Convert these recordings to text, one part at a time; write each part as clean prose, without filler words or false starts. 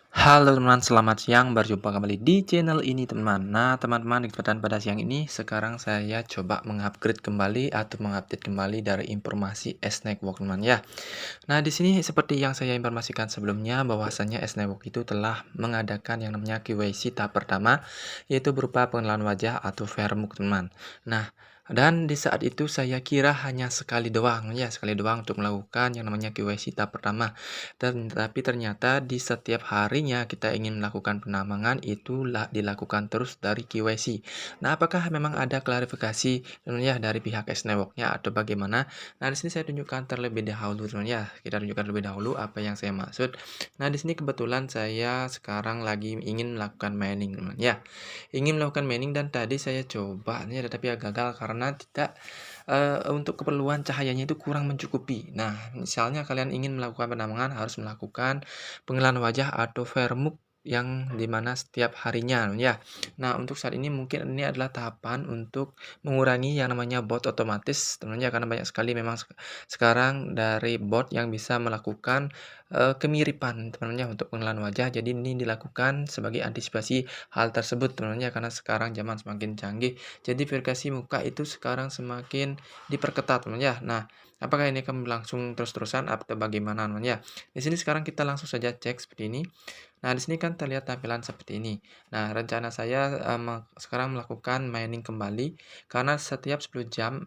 Halo teman-teman, selamat siang. Berjumpa kembali di channel ini teman-teman. Nah teman-teman, di kesempatan pada siang ini sekarang saya coba mengupgrade kembali atau mengupdate kembali dari informasi S-Network teman ya. Nah di sini seperti yang saya informasikan sebelumnya bahwasannya S-Network itu telah mengadakan yang namanya KYC tahap pertama, yaitu berupa pengenalan wajah atau Vermuk teman. Nah dan di saat itu saya kira hanya sekali doang ya, sekali doang untuk melakukan yang namanya KYC tahap pertama. Tapi ternyata di setiap harinya kita ingin melakukan penambangan itulah dilakukan terus dari KYC. Nah, apakah memang ada klarifikasi ya dari pihak S-Network-nya atau bagaimana? Nah, di sini saya tunjukkan terlebih dahulu teman ya. Kita tunjukkan terlebih dahulu apa yang saya maksud. Nah, di sini kebetulan saya sekarang lagi ingin melakukan mining teman ya. Ingin melakukan mining dan tadi saya coba nih tetapi gagal karena tidak untuk keperluan cahayanya itu kurang mencukupi. Nah, misalnya kalian ingin melakukan penambangan harus melakukan pengelahan wajah atau vermuk yang dimana setiap harinya ya. Nah, untuk saat ini mungkin ini adalah tahapan untuk mengurangi yang namanya bot otomatis teman-teman ya, karena banyak sekali memang sekarang dari bot yang bisa melakukan kemiripan teman-teman ya untuk pengenalan wajah. Jadi ini dilakukan sebagai antisipasi hal tersebut teman-teman ya, karena sekarang zaman semakin canggih. Jadi verifikasi muka itu sekarang semakin diperketat teman ya. Nah, apakah ini akan berlangsung terus-terusan atau bagaimana teman ya? Di sini sekarang kita langsung saja cek seperti ini. Nah, di sini kan terlihat tampilan seperti ini. Nah, rencana saya sekarang melakukan mining kembali karena setiap 10 jam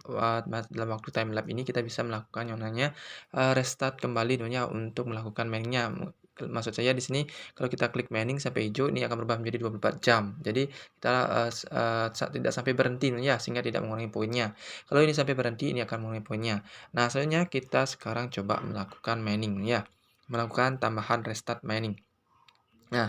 dalam waktu time lapse ini kita bisa melakukan yang namanya restart kembali dunia untuk melakukan miningnya. Maksud saya di sini kalau kita klik mining sampai hijau ini akan berubah menjadi 24 jam. Jadi kita tidak sampai berhenti ya sehingga tidak mengurangi poinnya. Kalau ini sampai berhenti ini akan mengurangi poinnya. Nah, selanjutnya kita sekarang coba melakukan mining ya. Melakukan tambahan restart mining. Nah,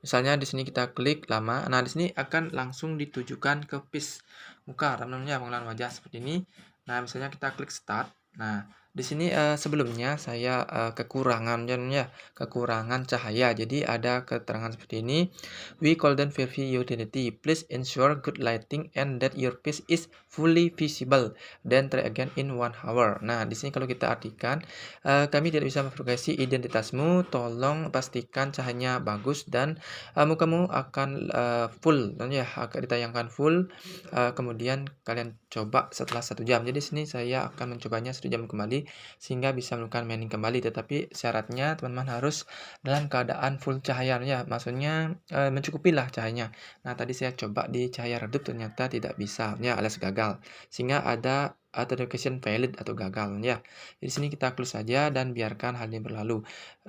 misalnya di sini kita klik lama. Nah, di sini akan langsung ditujukan ke piece muka, teman-teman ya, pengenalan wajah seperti ini. Nah, misalnya kita klik start. Nah, di sini sebelumnya saya kekurangan ya, kekurangan cahaya. Jadi ada keterangan seperti ini. We couldn't verify utility. Please ensure good lighting and that your piece is fully visible. Then try again in 1 hour. Nah, di sini kalau kita artikan kami tidak bisa memverifikasi identitasmu, tolong pastikan cahayanya bagus dan mukamu akan full ya, akan ditayangkan full. Kemudian kalian coba setelah 1 jam. Jadi sini saya akan mencobanya 1 jam kembali sehingga bisa melakukan mining kembali. Tetapi syaratnya teman-teman harus dalam keadaan full cahaya ya, maksudnya mencukupilah cahayanya. Nah, tadi saya coba di cahaya redup ternyata tidak bisa ya, alias gagal. Sehingga ada authentication valid atau gagal ya. Di sini kita close saja dan biarkan hal ini berlalu.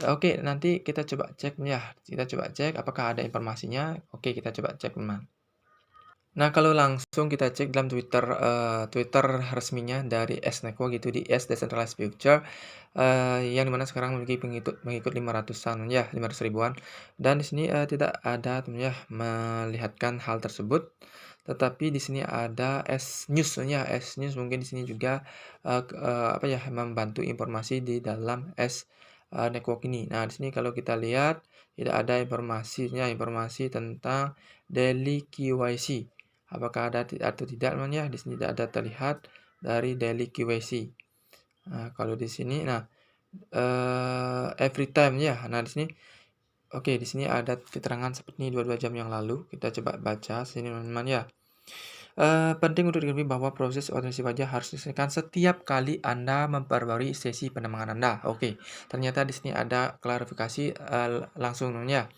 Oke, nanti kita coba cek ya. Kita coba cek apakah ada informasinya. Oke, kita coba cek teman. Nah, kalau langsung kita cek dalam Twitter resminya dari S-Network gitu di S Decentralized Future, yang dimana sekarang memiliki pengikut 500-an ya, 500 ribuan. Dan di sini tidak ada teman ya melihatkan hal tersebut. Tetapi di sini ada S-News ya, S-News mungkin di sini juga apa ya membantu informasi di dalam Network ini. Nah, di sini kalau kita lihat tidak ada informasinya, informasi tentang daily KYC. Apakah ada atau tidak teman ya? Di sini tidak ada terlihat dari daily KYC. Nah, kalau di sini every time ya. Nah, di sini oke, di sini ada keterangan seperti ini 22 jam yang lalu. Kita coba baca sini teman-teman ya. Penting untuk diketahui bahwa proses otentikasi wajah harus diselesaikan setiap kali Anda memperbarui sesi penambangan Anda. Oke, ternyata di sini ada klarifikasi langsung ya.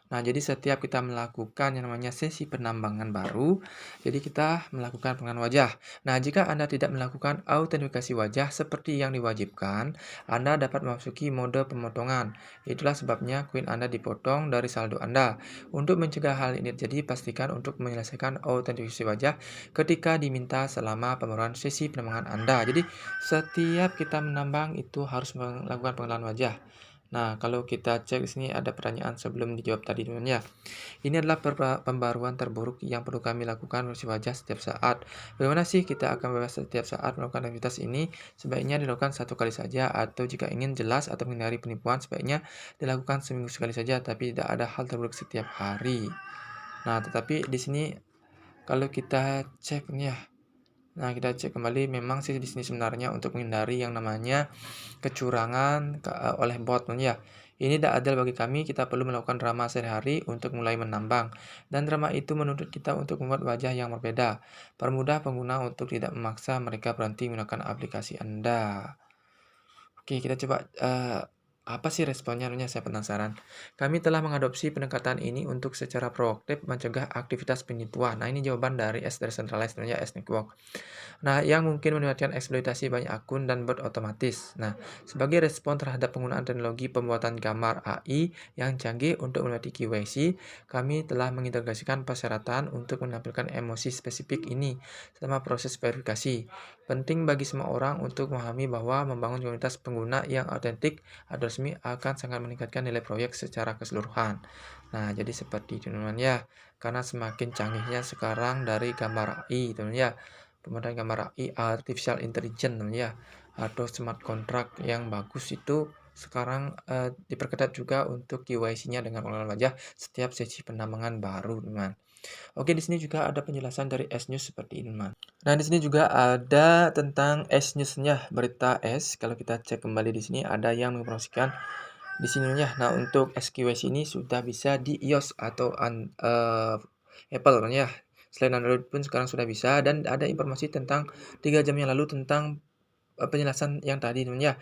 Nah, jadi setiap kita melakukan yang namanya sesi penambangan baru, jadi kita melakukan pengenalan wajah. Nah, jika Anda tidak melakukan autentikasi wajah seperti yang diwajibkan, Anda dapat memasuki mode pemotongan. Itulah sebabnya koin Anda dipotong dari saldo Anda. Untuk mencegah hal ini terjadi, pastikan untuk menyelesaikan autentikasi wajah ketika diminta selama pembaruan sesi penambangan Anda. Jadi, setiap kita menambang itu harus melakukan pengenalan wajah. Nah, kalau kita cek di sini ada pertanyaan sebelum dijawab tadi teman ya. Ini adalah pembaruan terburuk yang perlu kami lakukan versi wajah setiap saat. Bagaimana sih kita akan bebas setiap saat melakukan aktivitas ini? Sebaiknya dilakukan 1 kali saja atau jika ingin jelas atau menghindari penipuan sebaiknya dilakukan seminggu sekali saja tapi tidak ada hal terburuk setiap hari. Nah, tetapi di sini kalau kita cek nih ya. Nah, kita cek kembali memang sih di sini sebenarnya untuk menghindari yang namanya kecurangan oleh bot ya. Ini tidak adil bagi kami, kita perlu melakukan drama sehari-hari untuk mulai menambang. Dan drama itu menuntut kita untuk membuat wajah yang berbeda. Permudah pengguna untuk tidak memaksa mereka berhenti menggunakan aplikasi Anda. Oke, kita coba, apa sih responnya? Saya penasaran. Kami telah mengadopsi pendekatan ini untuk secara proaktif mencegah aktivitas penipuan. Nah, ini jawaban dari S Decentralized, namanya S Network. Nah, yang mungkin melibatkan eksploitasi banyak akun dan bot otomatis. Nah, sebagai respon terhadap penggunaan teknologi pembuatan gambar AI yang canggih untuk melatih KYC, kami telah mengintegrasikan persyaratan untuk menampilkan emosi spesifik ini selama proses verifikasi. Penting bagi semua orang untuk memahami bahwa membangun komunitas pengguna yang autentik atau resmi akan sangat meningkatkan nilai proyek secara keseluruhan. Nah, jadi seperti itu teman-teman ya. Karena semakin canggihnya sekarang dari gambar AI teman-teman ya. Pembuatan gambar AI artificial intelligence teman ya. Atau smart contract yang bagus itu sekarang diperketat juga untuk KYC-nya dengan pengenalan wajah setiap sesi penambangan baru teman. Oke, di sini juga ada penjelasan dari S-News seperti ini, teman. Nah, di sini juga ada tentang S-News-nya, berita S. Kalau kita cek kembali di sini ada yang menginformasikan di sini ya. Nah, untuk SQS ini sudah bisa di iOS atau Apple kan ya. Selain Android pun sekarang sudah bisa dan ada informasi tentang 3 jam yang lalu tentang penjelasan yang tadi teman ya.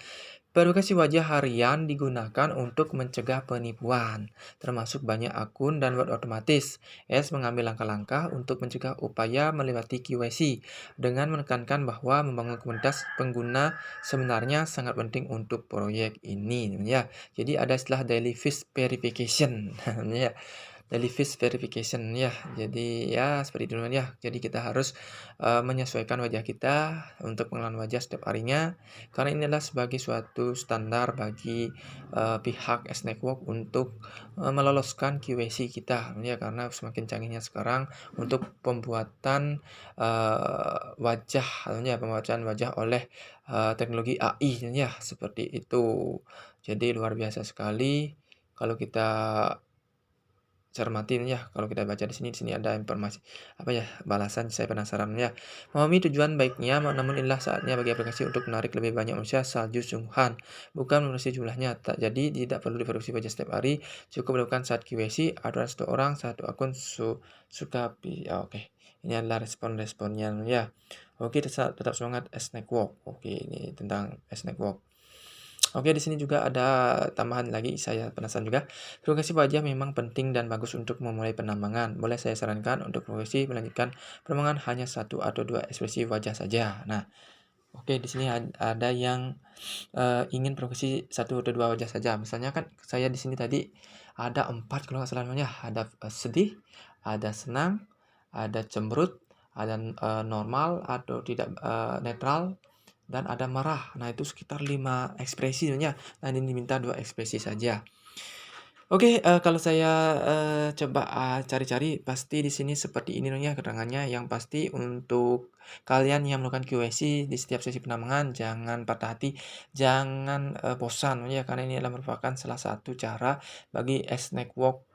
Verifikasi wajah harian digunakan untuk mencegah penipuan, termasuk banyak akun dan bot otomatis. S mengambil langkah-langkah untuk mencegah upaya melewati KYC dengan menekankan bahwa membangun komunitas pengguna sebenarnya sangat penting untuk proyek ini, ya. Jadi ada istilah daily face verification, ya. Daily face verification ya. Jadi ya seperti itu ya. Jadi kita harus menyesuaikan wajah kita untuk pengenalan wajah setiap harinya karena ini adalah sebagai suatu standar bagi pihak S Network untuk meloloskan QAC kita ya karena semakin canggihnya sekarang untuk pembuatan wajah ya pembuatan wajah oleh teknologi AI ya seperti itu. Jadi luar biasa sekali kalau kita cermatin ya, kalau kita baca di sini ada informasi apa ya, balasan saya penasaran ya. Memahami tujuan baiknya, namun inilah saatnya bagi aplikasi untuk menarik lebih banyak manusia salju sungguhan, bukan membatasi jumlahnya. Tak jadi tidak perlu diverifikasi wajah setiap hari, cukup melakukan saat QC, aturan satu orang, satu akun suka oke. Ini adalah respon-responnya ya. Oke, tetap semangat S Network. Oke, ini tentang S Network. Oke, di sini juga ada tambahan lagi, saya penasaran juga. Progresi wajah memang penting dan bagus untuk memulai penambangan. Boleh saya sarankan untuk progresi melanjutkan penambangan hanya 1 atau 2 ekspresi wajah saja. Nah, oke di sini ada yang ingin progresi 1 atau 2 wajah saja. Misalnya kan saya di sini tadi ada 4 kalau nggak salah namanya. Ada sedih, ada senang, ada cemberut, ada normal atau tidak netral, dan ada marah. Nah, itu sekitar 5 ekspresi sebenarnya. Nah, ini diminta 2 ekspresi saja. Oke, kalau saya coba cari-cari pasti di sini seperti ini ya keterangannya. Yang pasti untuk kalian yang melakukan QC di setiap sesi penambangan jangan patah hati, jangan bosan ya karena ini adalah merupakan salah satu cara bagi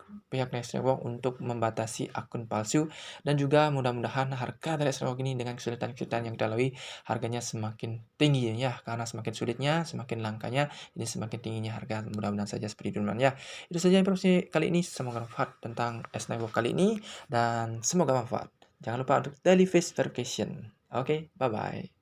pihak S Network untuk membatasi akun palsu dan juga mudah-mudahan harga dari S Network ini dengan kesulitan-kesulitan yang kita lalui harganya semakin tinggi ya karena semakin sulitnya, semakin langkanya, ini semakin tingginya harga. Mudah-mudahan saja seperti itu teman ya. Itu saja informasi kali ini, semoga bermanfaat tentang S Network kali ini dan semoga bermanfaat. Jangan lupa untuk daily face verification. Oke, bye-bye.